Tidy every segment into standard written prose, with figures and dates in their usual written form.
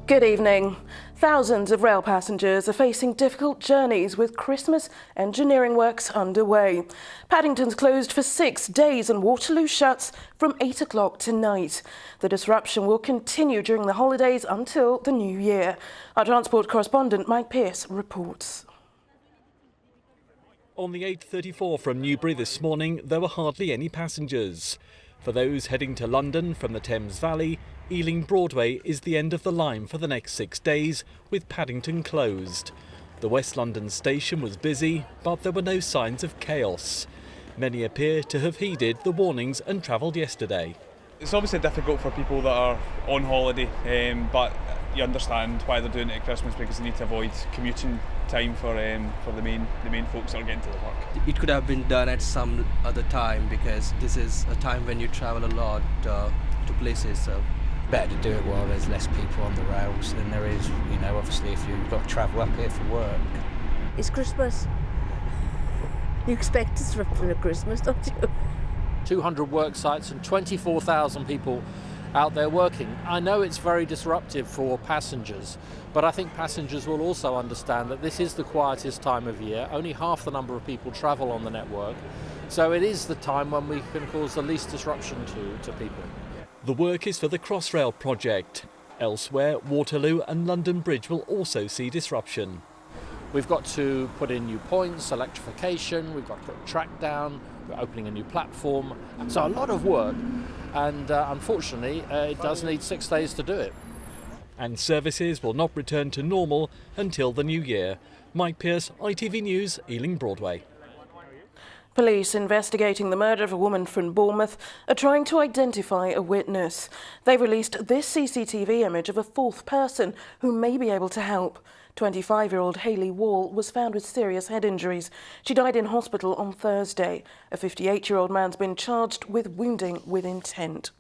Good evening. Thousands of rail passengers are facing difficult journeys with Christmas engineering works underway. Paddington's closed for 6 days and Waterloo shuts from 8 o'clock tonight. The disruption will continue during the holidays until the new year. Our transport correspondent Mike Pearce reports. On the 8:34 from Newbury this morning, there were hardly any passengers. For those heading to London from the Thames Valley, Ealing Broadway is the end of the line for the next 6 days, with Paddington closed. The West London station was busy, but there were no signs of chaos. Many appear to have heeded the warnings and travelled yesterday. It's obviously difficult for people that are on holiday, but you understand why they're doing it at Christmas, because they need to avoid commuting time for the main folks that are getting to the work. It could have been done at some other time, because this is a time when you travel a lot to places. So better to do it while there's less people on the rails than there is, obviously if you've got to travel up here for work. It's Christmas. You expect disruption at Christmas, don't you? 200 work sites and 24,000 people out there working. I know it's very disruptive for passengers, but I think passengers will also understand that this is the quietest time of year. Only half the number of people travel on the network, so it is the time when we can cause the least disruption to people. The work is for the Crossrail project. Elsewhere, Waterloo and London Bridge will also see disruption. We've got to put in new points, electrification, we've got to put track down, we're opening a new platform. So a lot of work, and unfortunately it does need 6 days to do it. And services will not return to normal until the new year. Mike Pearce, ITV News, Ealing Broadway. Police investigating the murder of a woman from Bournemouth are trying to identify a witness. They've released this CCTV image of a fourth person who may be able to help. 25-year-old Hayley Wall was found with serious head injuries. She died in hospital on Thursday. A 58-year-old man's been charged with wounding with intent.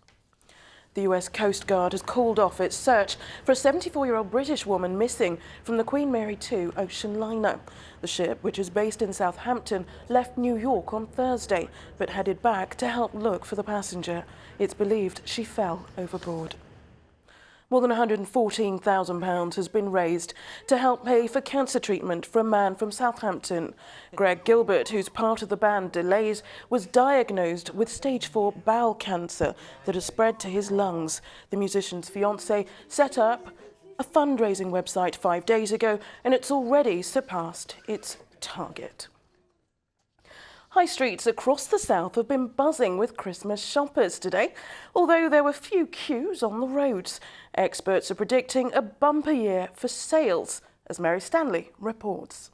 The US Coast Guard has called off its search for a 74-year-old British woman missing from the Queen Mary 2 ocean liner. The ship, which is based in Southampton, left New York on Thursday, but headed back to help look for the passenger. It's believed she fell overboard. More than £114,000 has been raised to help pay for cancer treatment for a man from Southampton. Greg Gilbert, who's part of the band Delays, was diagnosed with stage 4 bowel cancer that has spread to his lungs. The musician's fiancée set up a fundraising website 5 days ago, and it's already surpassed its target. High streets across the south have been buzzing with Christmas shoppers today, although there were few queues on the roads. Experts are predicting a bumper year for sales, as Mary Stanley reports.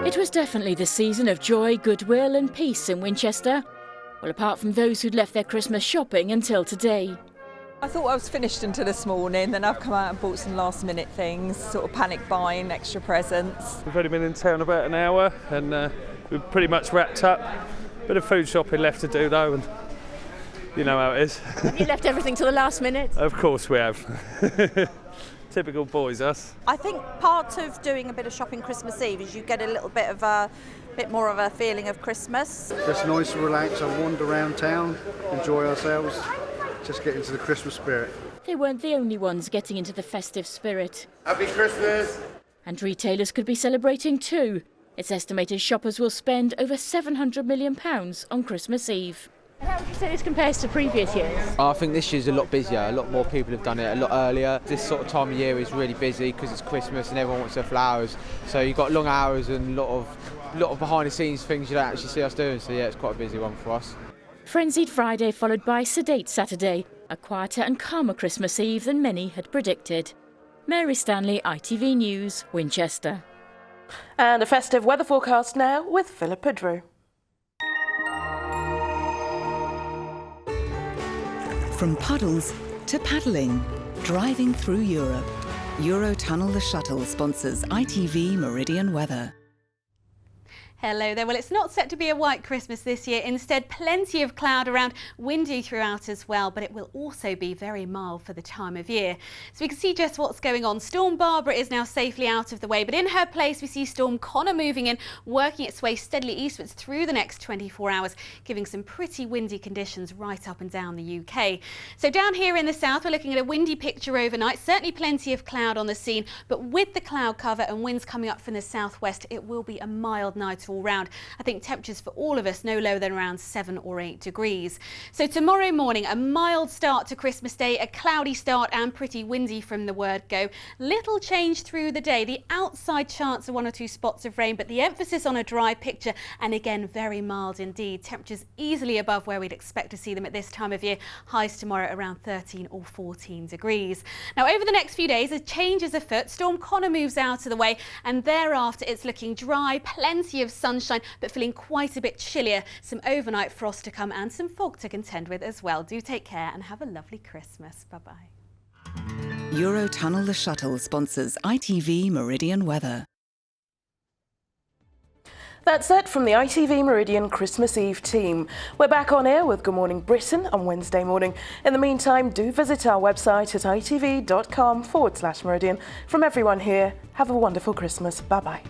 It was definitely the season of joy, goodwill and peace in Winchester. Well, apart from those who'd left their Christmas shopping until today. I thought I was finished until this morning, then I've come out and bought some last minute things, sort of panic buying, extra presents. We've only been in town about an hour and we're pretty much wrapped up. Bit of food shopping left to do though, and you know how it is. Have you left everything till the last minute? Of course we have. Typical boys, us. I think part of doing a bit of shopping Christmas Eve is you get a little bit more of a feeling of Christmas. Just nice to relax and wander around town, enjoy ourselves. Just get into the Christmas spirit. They weren't the only ones getting into the festive spirit. Happy Christmas! And retailers could be celebrating too. It's estimated shoppers will spend over £700 million on Christmas Eve. How would you say this compares to previous years? I think this year's a lot busier. A lot more people have done it a lot earlier. This sort of time of year is really busy because it's Christmas and everyone wants their flowers. So you've got long hours and a lot of behind the scenes things you don't actually see us doing. So yeah, it's quite a busy one for us. Frenzied Friday followed by sedate Saturday, a quieter and calmer Christmas Eve than many had predicted. Mary Stanley, ITV News, Winchester. And a festive weather forecast now with Philippa Drew. From puddles to paddling, driving through Europe. Eurotunnel the Shuttle sponsors ITV Meridian weather. Hello there. Well, it's not set to be a white Christmas this year. Instead, plenty of cloud around, windy throughout as well, but it will also be very mild for the time of year. So we can see just what's going on. Storm Barbara is now safely out of the way, but in her place we see Storm Connor moving in, working its way steadily eastwards through the next 24 hours, giving some pretty windy conditions right up and down the UK. So down here in the south, we're looking at a windy picture overnight. Certainly plenty of cloud on the scene, but with the cloud cover and winds coming up from the southwest, it will be a mild night all round. I think temperatures for all of us no lower than around 7 or 8 degrees. So tomorrow morning, a mild start to Christmas Day, a cloudy start and pretty windy from the word go. Little change through the day. The outside chance of 1 or 2 spots of rain, but the emphasis on a dry picture, and again very mild indeed. Temperatures easily above where we'd expect to see them at this time of year. Highs tomorrow around 13 or 14 degrees. Now over the next few days, a change is afoot. Storm Connor moves out of the way, and thereafter it's looking dry, plenty of sunshine, but feeling quite a bit chillier. Some overnight frost to come and some fog to contend with as well. Do take care and have a lovely Christmas. Bye-bye. Eurotunnel the Shuttle sponsors ITV Meridian weather. That's it from the ITV Meridian Christmas Eve team. We're back on air with Good Morning Britain on Wednesday morning. In the meantime, do visit our website at itv.com/Meridian. From everyone here, have a wonderful Christmas. Bye-bye.